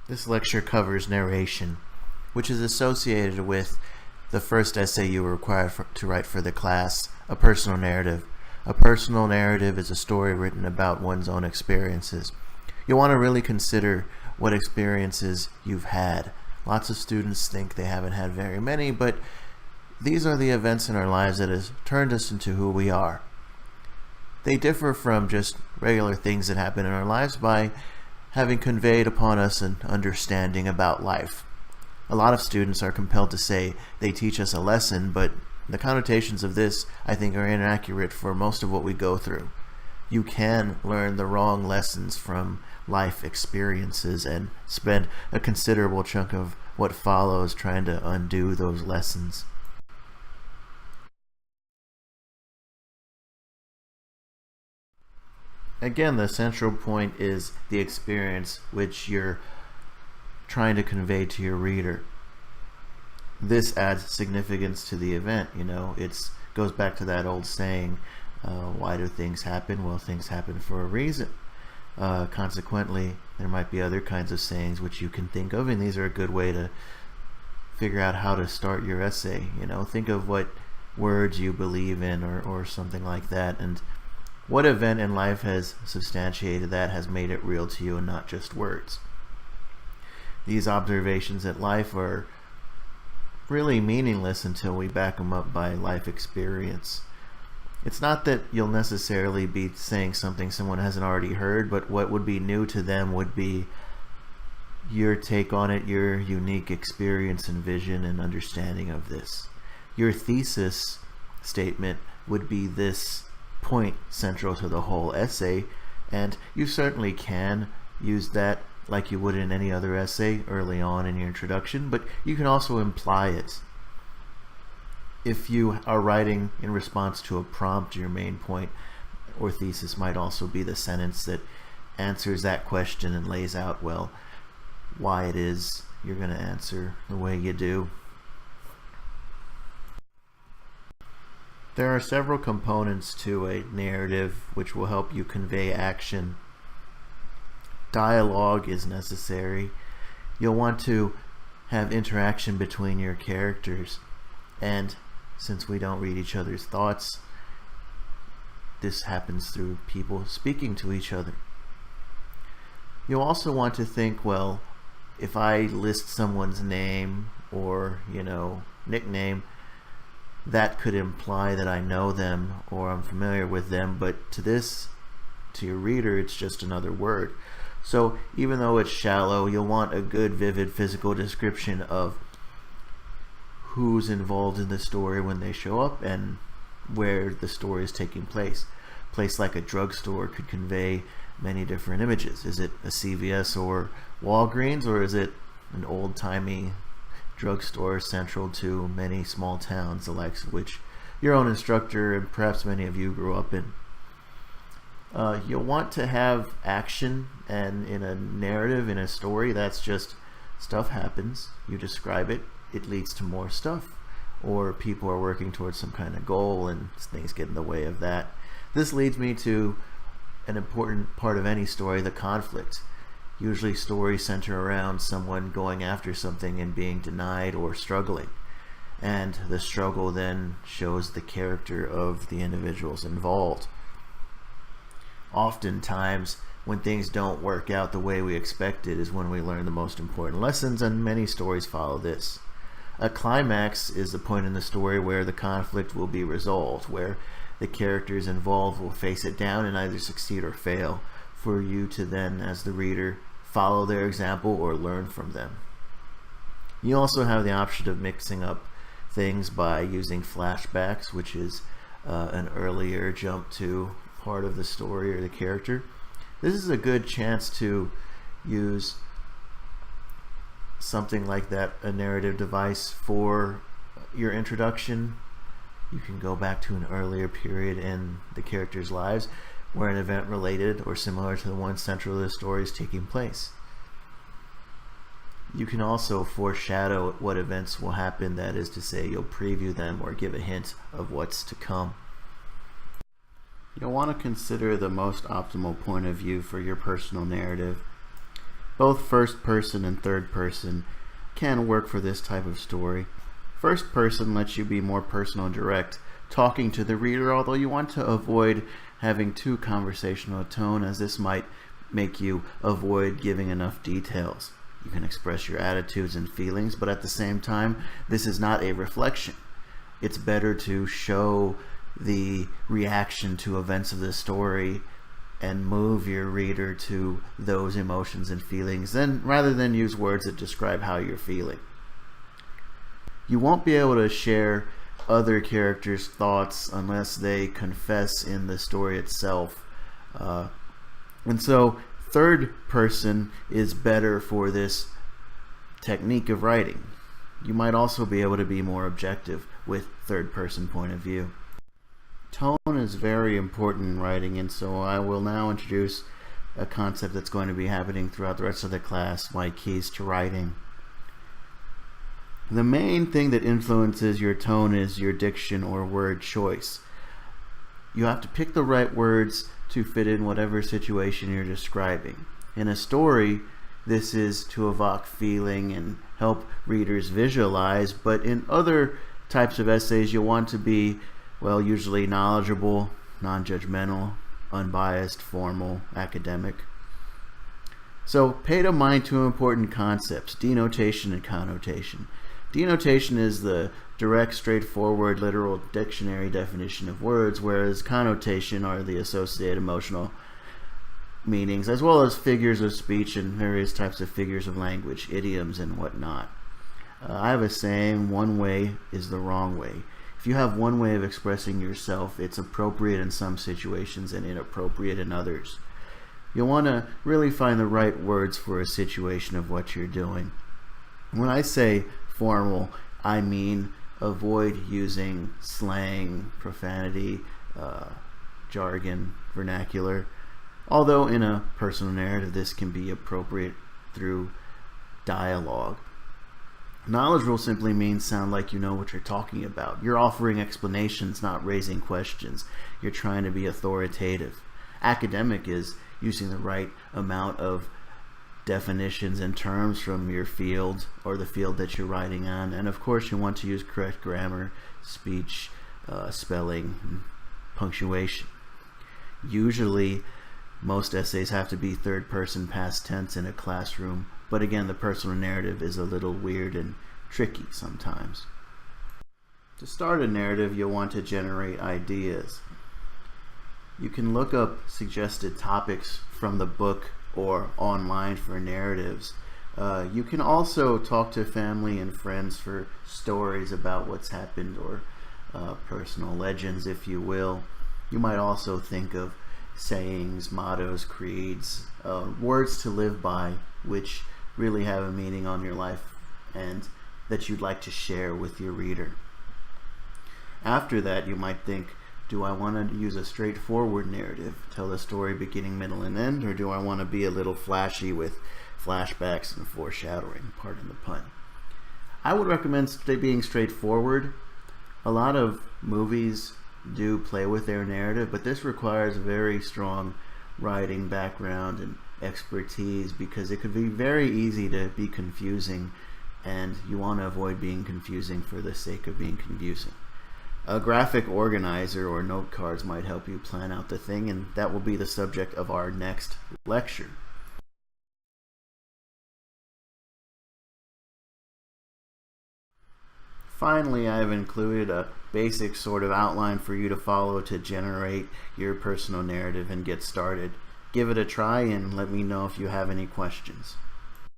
This lecture covers narration, which is associated with the first essay you were required to write for the class, a personal narrative. A personal narrative is a story written about one's own experiences. You'll want to really consider what experiences you've had. Lots of students think they haven't had very many, but these are the events in our lives that has turned us into who we are. They differ from just regular things that happen in our lives by having conveyed upon us an understanding about life. A lot of students are compelled to say they teach us a lesson, but the connotations of this, I think, are inaccurate for most of what we go through. You can learn the wrong lessons from life experiences and spend a considerable chunk of what follows trying to undo those lessons. Again, the central point is the experience which you're trying to convey to your reader. This adds significance to the event. It goes back to that old saying, why do things happen? Well, things happen for a reason. Consequently, there might be other kinds of sayings which you can think of, and these are a good way to figure out how to start your essay. Think of what words you believe in or something like that, and what event in life has substantiated that, has made it real to you and not just words. These observations at life are really meaningless until we back them up by life experience. It's not that you'll necessarily be saying something someone hasn't already heard, but what would be new to them would be your take on it, your unique experience and vision and understanding of this. Your thesis statement would be this point central to the whole essay, and you certainly can use that like you would in any other essay early on in your introduction, but you can also imply it. If you are writing in response to a prompt, your main point or thesis might also be the sentence that answers that question and lays out, well, why it is you're going to answer the way you do. There are several components to a narrative which will help you convey action. Dialogue is necessary. You'll want to have interaction between your characters, and since we don't read each other's thoughts, this happens through people speaking to each other. You'll also want to think, well, if I list someone's name or, nickname, that could imply that I know them or I'm familiar with them, but to your reader, it's just another word. So even though it's shallow, you'll want a good, vivid physical description of who's involved in the story when they show up and where the story is taking place. A place like a drugstore could convey many different images. Is it a CVS or Walgreens, or is it an old-timey drugstore central to many small towns, the likes of which your own instructor and perhaps many of you grew up in? You'll want to have action, and in a narrative, in a story, that's just stuff happens, you describe it, it leads to more stuff, or people are working towards some kind of goal and things get in the way of that. This leads me to an important part of any story, the conflict. Usually stories center around someone going after something and being denied or struggling, and the struggle then shows the character of the individuals involved. Oftentimes, when things don't work out the way we expected is when we learn the most important lessons, and many stories follow this. A climax is the point in the story where the conflict will be resolved, where the characters involved will face it down and either succeed or fail, for you to then, as the reader, follow their example or learn from them. You also have the option of mixing up things by using flashbacks, which is an earlier jump to part of the story or the character. This is a good chance to use something like that, a narrative device, for your introduction. You can go back to an earlier period in the characters' lives where an event related or similar to the one central to the story is taking place. You can also foreshadow what events will happen, that is to say, you'll preview them or give a hint of what's to come. You'll want to consider the most optimal point of view for your personal narrative. Both first person and third person can work for this type of story. First person lets you be more personal and direct, talking to the reader, although you want to avoid having too conversational a tone, as this might make you avoid giving enough details. You can express your attitudes and feelings, but at the same time, this is not a reflection. It's better to show the reaction to events of the story and move your reader to those emotions and feelings rather than use words that describe how you're feeling. You won't be able to share other characters' thoughts unless they confess in the story itself. And so third person is better for this technique of writing. You might also be able to be more objective with third person point of view. Tone is very important in writing, and so I will now introduce a concept that's going to be happening throughout the rest of the class, my keys to writing. The main thing that influences your tone is your diction or word choice. You have to pick the right words to fit in whatever situation you're describing. In a story, this is to evoke feeling and help readers visualize, but in other types of essays, you'll want to be, well, usually knowledgeable, non-judgmental, unbiased, formal, academic. So pay to mind two important concepts, denotation and connotation. Denotation is the direct, straightforward, literal dictionary definition of words, whereas connotation are the associated emotional meanings, as well as figures of speech and various types of figures of language, idioms and whatnot. I have a saying, one way is the wrong way. If you have one way of expressing yourself, it's appropriate in some situations and inappropriate in others. You'll want to really find the right words for a situation of what you're doing. When I say formal, I mean avoid using slang, profanity, jargon, vernacular. Although in a personal narrative this can be appropriate through dialogue. Knowledgeable simply means sound like you know what you're talking about. You're offering explanations, not raising questions. You're trying to be authoritative. Academic is using the right amount of definitions and terms from your field or the field that you're writing on. And of course you want to use correct grammar, speech, spelling, and punctuation. Usually most essays have to be third person past tense in a classroom, but again the personal narrative is a little weird and tricky sometimes. To start a narrative, you'll want to generate ideas. You can look up suggested topics from the book or online for narratives. You can also talk to family and friends for stories about what's happened or personal legends, if you will. You might also think of sayings, mottos, creeds, words to live by, which really have a meaning on your life and that you'd like to share with your reader. After that, you might think, do I want to use a straightforward narrative, tell the story beginning, middle, and end, or do I want to be a little flashy with flashbacks and foreshadowing, pardon the pun? I would recommend being straightforward. A lot of movies do play with their narrative, but this requires a very strong writing background and expertise because it could be very easy to be confusing, and you want to avoid being confusing for the sake of being confusing. A graphic organizer or note cards might help you plan out the thing, and that will be the subject of our next lecture. Finally, I've included a basic sort of outline for you to follow to generate your personal narrative and get started. Give it a try and let me know if you have any questions.